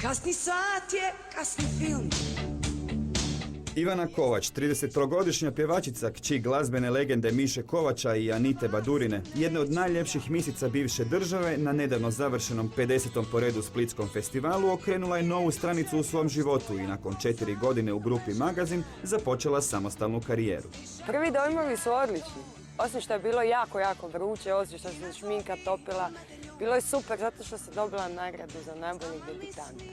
Kasni sat je, kasni film. Ivana Kovač, 33-godišnja pjevačica, kći glazbene legende Miše Kovača i Anite Badurine, jedna od najljepših misica bivše države, na nedavno završenom 50. po redu Splitskom festivalu okrenula je novu stranicu u svom životu i nakon 4 godine u grupi Magazin započela samostalnu karijeru. Prvi dojmovi su odlični. Osim što je bilo jako, jako vruće, osim što se šminka topila, bilo je super zato što sam dobila nagradu za najboljeg debitanta.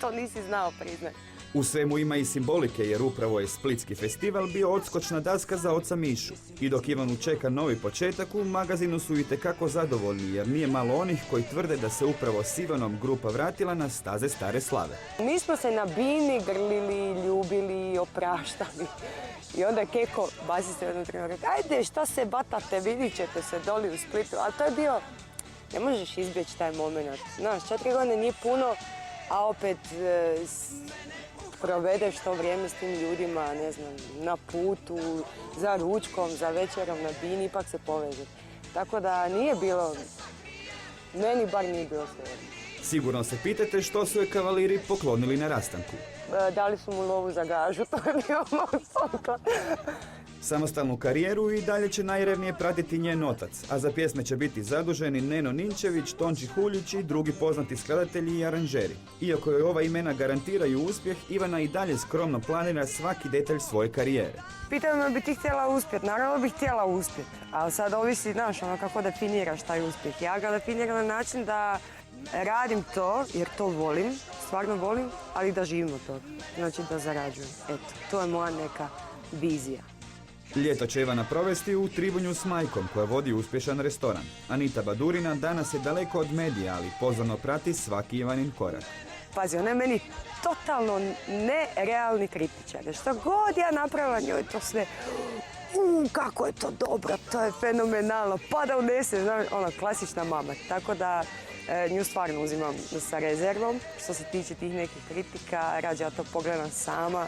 To nisi znao priznati. U svemu ima i simbolike jer upravo je Splitski festival bio odskočna daska za oca Mišu. I dok Ivanu čeka novi početak, u Magazinu su itekako zadovoljni jer nije malo onih koji tvrde da se upravo s Ivanom grupa vratila na staze stare slave. Mi smo se na bini grlili, ljubili, opraštali. I onda Keko, basista jednom trenutku, rekao, ajde šta se batate, vidit ćete se doli u Splitu. Ali to je bio, ne možeš izbjeći taj moment. Znaš, 4 godine nije puno, a opet provedeš to vrijeme s tim ljudima, ne znam, na putu, za ručkom, za večerom, na bini, ipak se poveže. Tako da nije bilo, meni bar nije bilo sve. Sigurno se pitate što su je kavaliri poklonili na rastanku. Dali su mu lovu za gažu, to je bio moj sokla. Samostalnu karijeru i dalje će najrevnije pratiti njen otac, a za pjesme će biti zaduženi Neno Ninčević, Tonči Huljić i drugi poznati skladatelji i aranžeri. Iako joj ova imena garantiraju uspjeh, Ivana i dalje skromno planira svaki detalj svoje karijere. Pitaju me bi ti htjela uspjeti, naravno bih htjela uspjeti, ali sad ovisi, znaš, kako definiraš taj uspjeh. Ja ga definiram na način da radim to, jer to volim, stvarno volim, ali da živim od toga, znači da zarađujem. Eto, to je moja neka vizija. Ljeto će Ivana provesti u Tribunju s majkom, koja vodi uspješan restoran. Anita Badurina danas je daleko od medija, ali pozorno prati svaki Ivanin korak. Pazi, ona je meni totalno nerealni kritičar. Što god ja napravila njoj to sve, kako je to dobro, to je fenomenalno, pa da unese, znaš, ona klasična mama. Tako da nju stvarno uzimam sa rezervom. Što se tiče tih nekih kritika, rađe ja to pogledam sama.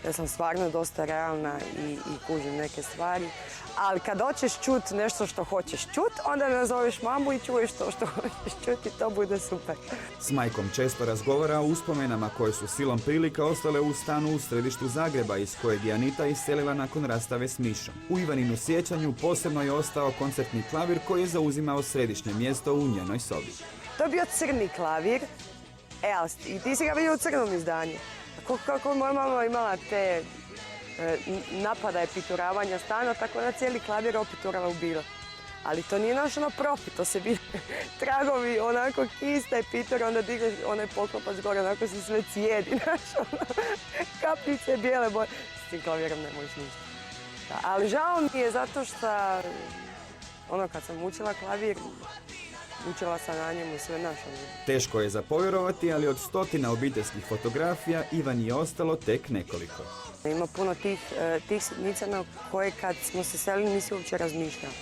Ja sam stvarno dosta realna i kužim neke stvari. Ali kad hoćeš čut nešto što hoćeš čut, onda nazoveš mamu i čuješ to što hoćeš čut i to bude super. S majkom često razgovara o uspomenama koje su silom prilika ostale u stanu u središtu Zagreba, iz kojeg je Anita iselila nakon rastave s Mišom. U Ivaninu sjećanju posebno je ostao koncertni klavir koji je zauzimao središnje mjesto u njenoj sobi. To je bio crni klavir, i ti si ga vidio u crnom izdanju. Kako moja mama imala te napadaje pituravanja stana, tako da cijeli klavir opiturala u bilo. Ali to nije naš profi, to se vidi tragovi, onako kista i pitura, onda digaš onaj poklopac gore, onako se sve cijedi, znaš, kapljice bijele boje. S tim klavirom ne možeš ništa. Ali žao mi je zato što, kad sam učila klavir, učila sam na njemu sve naše. Teško je za povjerovati, ali od stotina obiteljskih fotografija Ivani je ostalo tek nekoliko. Ima puno tih sitnica na koje kad smo se selili nisi uopće razmišljao.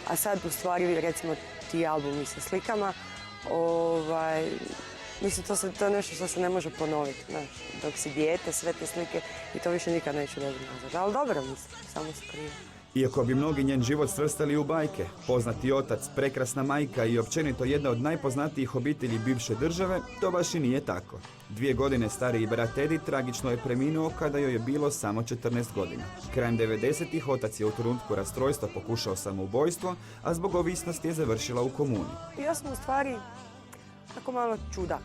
A sad u stvari recimo ti albumi sa slikama, mislim to je nešto što se ne može ponoviti. Znaš, dok si dijete, sve te slike i to više nikad neću dobiti nazad. Ali dobro mislim, samo se krivo. Iako bi mnogi njen život svrstali u bajke, poznati otac, prekrasna majka i općenito jedna od najpoznatijih obitelji bivše države, to baš i nije tako. 2 godine stariji brat Edi tragično je preminuo kada joj je bilo samo 14 godina. Krajem 90-ih otac je u trenutku rastrojstva pokušao samoubojstvo, a zbog ovisnosti je završila u komuni. Ja sam u stvari tako malo čudak.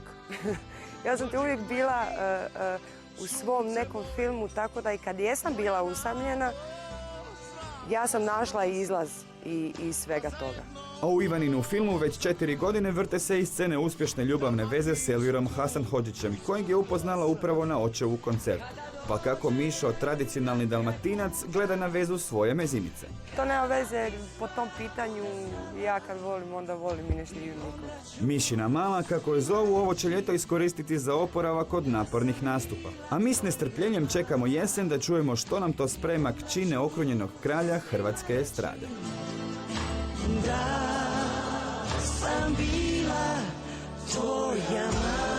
Ja sam ti uvijek bila u svom nekom filmu, tako da i kad jesam bila usamljena, ja sam našla izlaz iz svega toga. A u Ivaninu filmu već 4 godine vrte se i scene uspješne ljubavne veze s Elvirom Hasanhodžićem, kojeg je upoznala upravo na očevu koncertu. Pa kako Mišo, tradicionalni Dalmatinac, gleda na vezu svoje mezimice. To nema veze po tom pitanju, ja kad volim, onda volim i ne štivim nikom. Mišina mama, kako je zovu, ovo će ljeto iskoristiti za oporavak od napornih nastupa. A mi s nestrpljenjem čekamo jesen da čujemo što nam to sprema kći neokrunjenog kralja hrvatske estrade. Da sam bila tvoja mama.